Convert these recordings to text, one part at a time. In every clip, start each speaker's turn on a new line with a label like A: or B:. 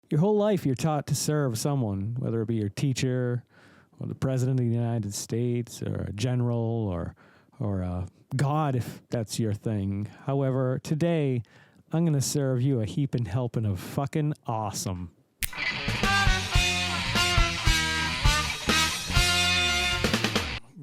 A: Your whole life you're taught to serve someone, whether it be your teacher or the president of the United States or a general or God, if that's your thing. However, today I'm going to serve you a heaping helping of fucking awesome.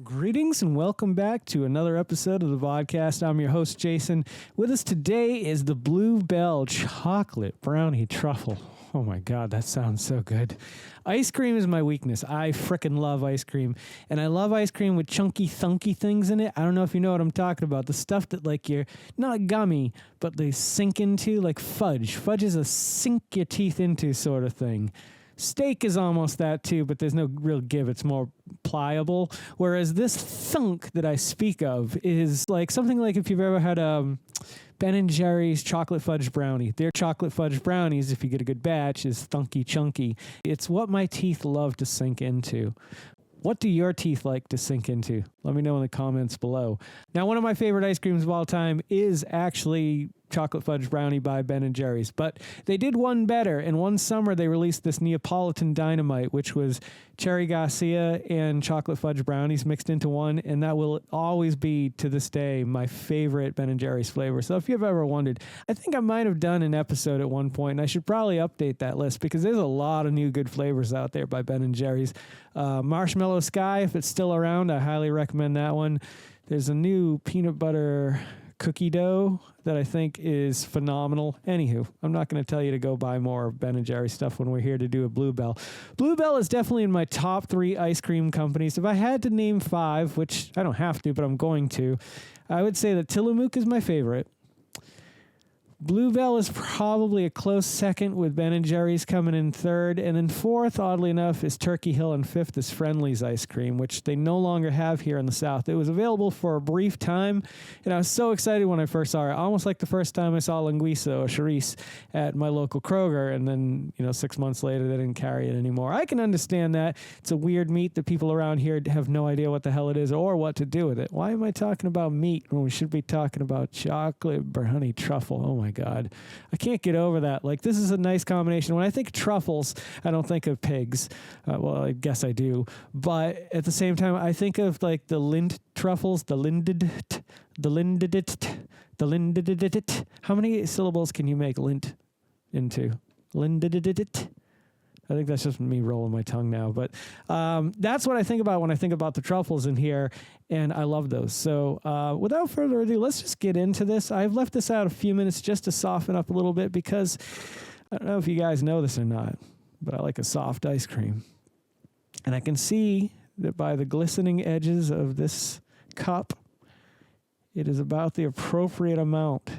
A: Greetings and welcome back to another episode of the Vodkast. I'm your host, Geycen. With us today is the Bluebell Chocolate Brownie Truffle. Oh my God, that sounds so good. Ice cream is my weakness. I frickin' love ice cream. And I love ice cream with chunky, thunky things in it. I don't know if you know what I'm talking about. The stuff that like you're not gummy, but they sink into, like fudge. Fudge is a sink your teeth into sort of thing. Steak is almost that too, but there's no real give. It's more pliable. Whereas this thunk that I speak of is like something like if you've ever had Ben & Jerry's chocolate fudge brownie. Their chocolate fudge brownies, if you get a good batch, is thunky chunky. It's what my teeth love to sink into. What do your teeth like to sink into? Let me know in the comments below. Now, one of my favorite ice creams of all time is actually chocolate fudge brownie by Ben & Jerry's, but they did one better. And one summer they released this Neapolitan Dynamite, which was cherry Garcia and chocolate fudge brownies mixed into one, and that will always be, to this day, my favorite Ben & Jerry's flavor. So if you've ever wondered, I think I might have done an episode at one point, and I should probably update that list because there's a lot of new good flavors out there by Ben & Jerry's. Marshmallow Sky, if it's still around, I highly recommend that one. There's a new peanut butter cookie dough that I think is phenomenal. Anywho, I'm not going to tell you to go buy more Ben & Jerry's stuff when we're here to do a Bluebell. Bluebell is definitely in my top 3 ice cream companies. If I had to name 5, which I don't have to, but I'm going to, I would say that Tillamook is my favorite. Bluebell is probably a close second, with Ben & Jerry's coming in third. And then fourth, oddly enough, is Turkey Hill, and fifth is Friendly's ice cream, which they no longer have here in the South. It was available for a brief time, and I was so excited when I first saw it. Almost like the first time I saw linguiça or chorizo at my local Kroger, and then 6 months later, they didn't carry it anymore. I can understand that. It's a weird meat that people around here have no idea what the hell it is or what to do with it. Why am I talking about meat when we should be talking about chocolate brownie truffle? Oh my God. I can't get over that. Like, this is a nice combination. When I think truffles, I don't think of pigs. Well, I guess I do. But at the same time, I think of like the Lind truffles, the Linded. How many syllables can you make lint into? Linded. I think that's just me rolling my tongue now. But that's what I think about when I think about the truffles in here, and I love those. So without further ado, let's just get into this. I've left this out a few minutes just to soften up a little bit because I don't know if you guys know this or not, but I like a soft ice cream. And I can see that by the glistening edges of this cup, it is about the appropriate amount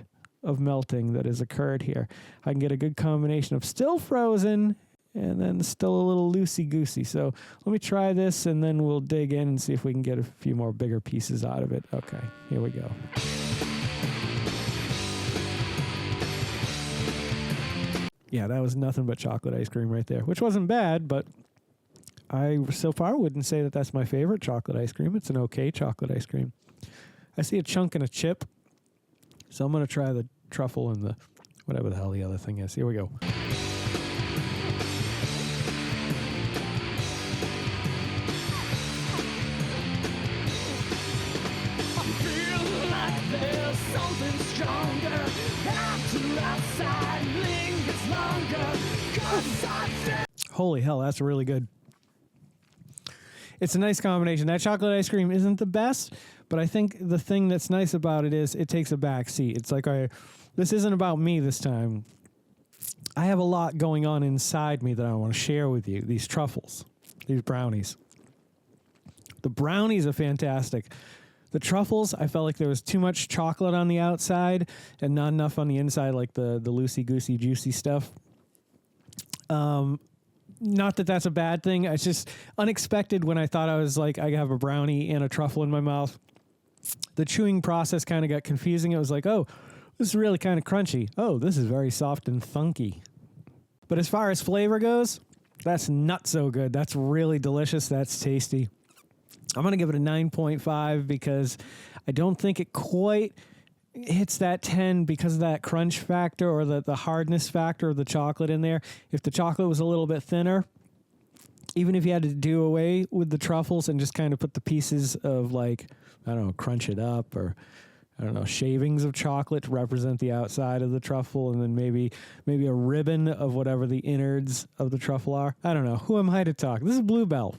A: of melting that has occurred here. I can get a good combination of still frozen and then still a little loosey-goosey. So let me try this, and then we'll dig in and see if we can get a few more bigger pieces out of it. Okay, here we go. Yeah, that was nothing but chocolate ice cream right there, which wasn't bad, but I so far wouldn't say that that's my favorite chocolate ice cream. It's an okay chocolate ice cream. I see a chunk and a chip, so I'm going to try the truffle and the whatever the hell the other thing is. Here we go. Holy hell, that's really good. It's a nice combination. That chocolate ice cream isn't the best, but I think the thing that's nice about it is it takes a back seat. It's like, this isn't about me this time. I have a lot going on inside me that I want to share with you. These truffles, these brownies. The brownies are fantastic. The truffles, I felt like there was too much chocolate on the outside and not enough on the inside, like the loosey-goosey, juicy stuff. Not that that's a bad thing. It's just unexpected when I thought I was like, I have a brownie and a truffle in my mouth. The chewing process kind of got confusing. It was like, oh, this is really kind of crunchy. Oh, this is very soft and funky. But as far as flavor goes, that's not so good. That's really delicious. That's tasty. I'm going to give it a 9.5 because I don't think it quite hits that 10 because of that crunch factor or the hardness factor of the chocolate in there. If the chocolate was a little bit thinner, even if you had to do away with the truffles and just kind of put the pieces of, like, I don't know, crunch it up, or I don't know, shavings of chocolate to represent the outside of the truffle, and then maybe a ribbon of whatever the innards of the truffle are. I don't know. Who am I to talk? This is Bluebell.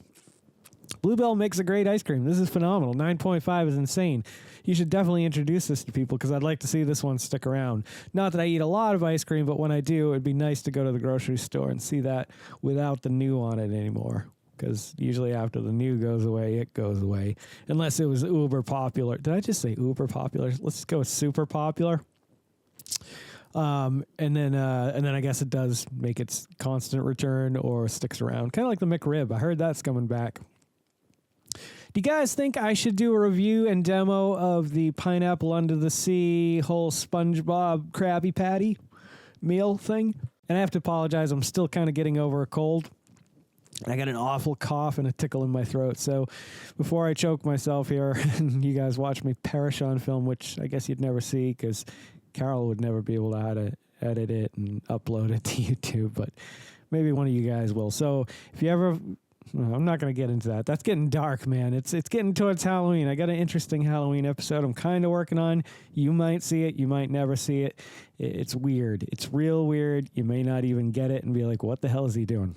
A: Bluebell makes a great ice cream. This is phenomenal. 9.5 is insane. You should definitely introduce this to people because I'd like to see this one stick around. Not that I eat a lot of ice cream, but when I do, it'd be nice to go to the grocery store and see that without the new on it anymore. Because usually after the new goes away, it goes away. Unless it was uber popular. Did I just say uber popular? Let's just go with super popular. And then I guess it does make its constant return or sticks around. Kind of like the McRib. I heard that's coming back. Do you guys think I should do a review and demo of the pineapple under the sea whole SpongeBob Krabby Patty meal thing? And I have to apologize. I'm still kind of getting over a cold. I got an awful cough and a tickle in my throat. So before I choke myself here and you guys watch me perish on film, which I guess you'd never see because Carol would never be able to how to edit it and upload it to YouTube, but maybe one of you guys will. So if you ever... No, I'm not going to get into that. That's getting dark, man. It's getting towards Halloween. I got an interesting Halloween episode I'm kind of working on. You might see it. You might never see it. It's weird. It's real weird. You may not even get it and be like, what the hell is he doing?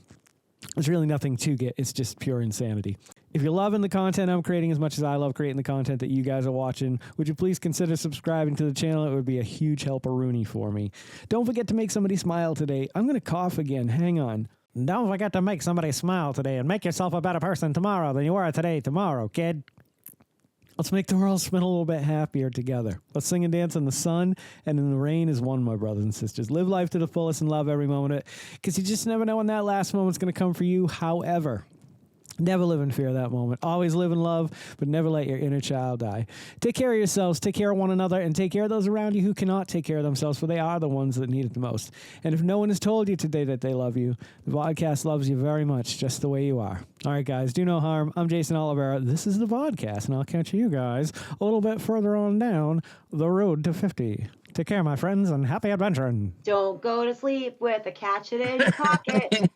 A: There's really nothing to get. It's just pure insanity. If you're loving the content I'm creating as much as I love creating the content that you guys are watching, would you please consider subscribing to the channel? It would be a huge help-a-rooney for me. Don't forget to make somebody smile today. I'm going to cough again. Hang on. Don't forget to make somebody smile today and make yourself a better person tomorrow than you were today, kid. Let's make the world spin a little bit happier together. Let's sing and dance in the sun and in the rain as one, my brothers and sisters. Live life to the fullest and love every moment of it, because you just never know when that last moment's going to come for you. However, never live in fear of that moment. Always live in love, but never let your inner child die. Take care of yourselves, take care of one another, and take care of those around you who cannot take care of themselves, for they are the ones that need it the most. And if no one has told you today that they love you, the Vodkast loves you very much, just the way you are. All right, guys, do no harm. I'm Geycen Oliveira. This is the Vodkast, and I'll catch you guys a little bit further on down the road to 50. Take care, my friends, and happy adventuring.
B: Don't go to sleep with a catch it in your pocket.